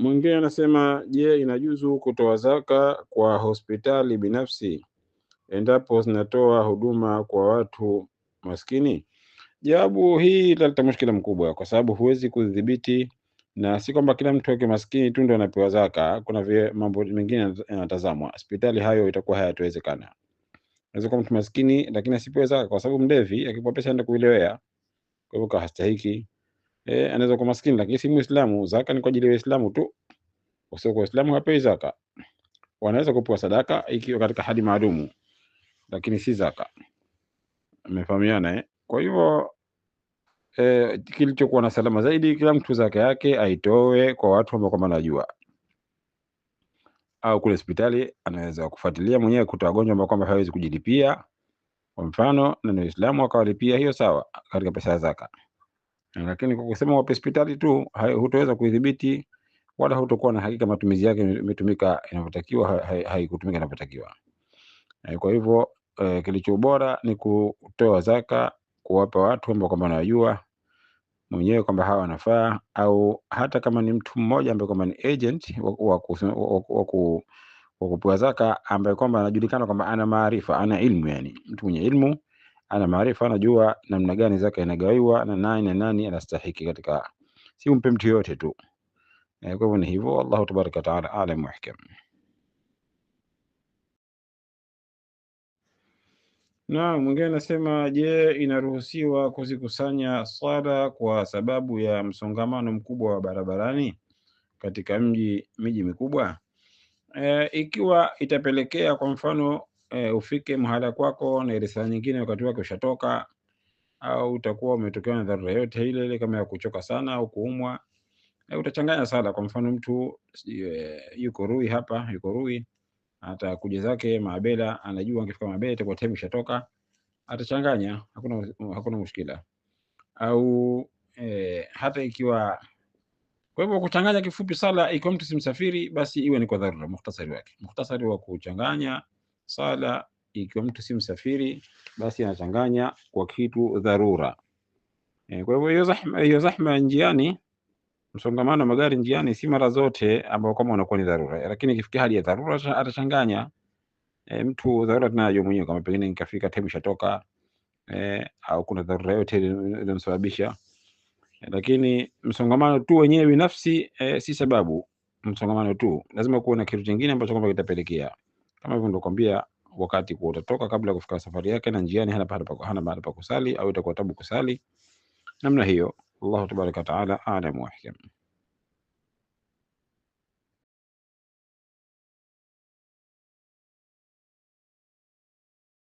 Mwingine anasema, je, inajuzu kutoa zaka kwa hospitali binafsi endapo zinatoa huduma kwa watu maskini? Jawabu hii italeta mushkila mkubwa, kwa sababu huwezi kudhibiti, na si kwamba kila mtu akiwa maskini tu ndo anapewa zaka. Kuna mambo mengine yanatazamwa. Hospitali hayo itakuwa hayatowezekana. Unaweza kuwa mtu maskini lakini asipewe zaka kwa sababu mlevi, akipewa pesa anaenda kuilewea, kwa hivyo hastahiki. Anaweza kuwa maskini lakini si Muislamu. Zaka ni kwa ajili ya Waislamu tu, wasio kwa Waislamu hapewi zaka. Wanaweza kupewa sadaka ikiwa katika hali maalumu, lakini si zaka. Umefahamiana? Kwa hivyo kilichokuwa na salama zaidi, kila mtu zaka yake aitoe kwa watu ambao kwamba anajua, au kule hospitali anaweza kufuatilia mwenyewe kutoa wagonjwa ambao kwamba hawezi kujilipia, kwa mfano na ni Waislamu akawalipia, hiyo sawa katika pesa ya zaka. Lakini kwa kusema wape hospitali tu, hutaweza kuidhibiti wala hutakuwa na hakika matumizi yake imetumika inavyotakiwa, haikutumika inavyotakiwa. Kwa hivyo kilicho bora ni kutoa zaka kuwapa watu ambao kwamba wanajua mwenyewe kwamba hawa wanafaa, au hata kama ni mtu mmoja ambaye kwamba ni agent wa kupewa zaka, ambaye kwamba anajulikana kwamba ana maarifa, ana ilmu, yani mtu mwenye ilmu, ana maarifa, anajua namna gani zaka inagawiwa na nani anastahiki katika, si umpe mtu yote tu. Kwa hivyo ni hivyo. Wallahu tabaraka wa taala alam wa hikam. Na mwingine anasema, je, inaruhusiwa kuzikusanya swala kwa sababu ya msongamano mkubwa wa barabarani katika miji mikubwa? Ikiwa itapelekea kwa mfano ufike mahala kwako na ile saa nyingine wakati wake ushatoka, au utakuwa umetokewa na dharura yote ile kama ya kuchoka sana au kuumwa, utachanganya sala. Kwa mfano mtu yuko Rui, atakuja zake Mabela, anajua angefika Mabela itakuwa time ishatoka, atachanganya, hakuna mushkila. Au hata ikiwa, kwa hivyo kuchanganya, kifupi sala ikiwa mtu si msafiri, basi iwe ni kwa dharura. Mukhtasari wa kuchanganya sala ikiwa mtu si msafiri, basi anachanganya kwa kitu dharura. Kwa hivyo hiyo zahma njiani, msongamano wa magari njiani, si mara zote ambao kama unakuwa ni dharura, lakini ikifikia hali ya dharura atachanganya. Mtu dharura tunayo mwenyewe, kama pengine nikafika time ishatoka, au kuna dharura yote iliyomsababisha. Lakini msongamano tu wenyewe binafsi si sababu. Msongamano tu, lazima kuwe na kitu kingine ambacho kwamba kitapelekea, kama hivyo ndio kwambia, wakati kwa utatoka kabla kufika safari yake, na njiani hana mahali pa kusali, au itakuwa tabu kusali namna hiyo. Allahu tabaraka wa taala a'lam wa hikam.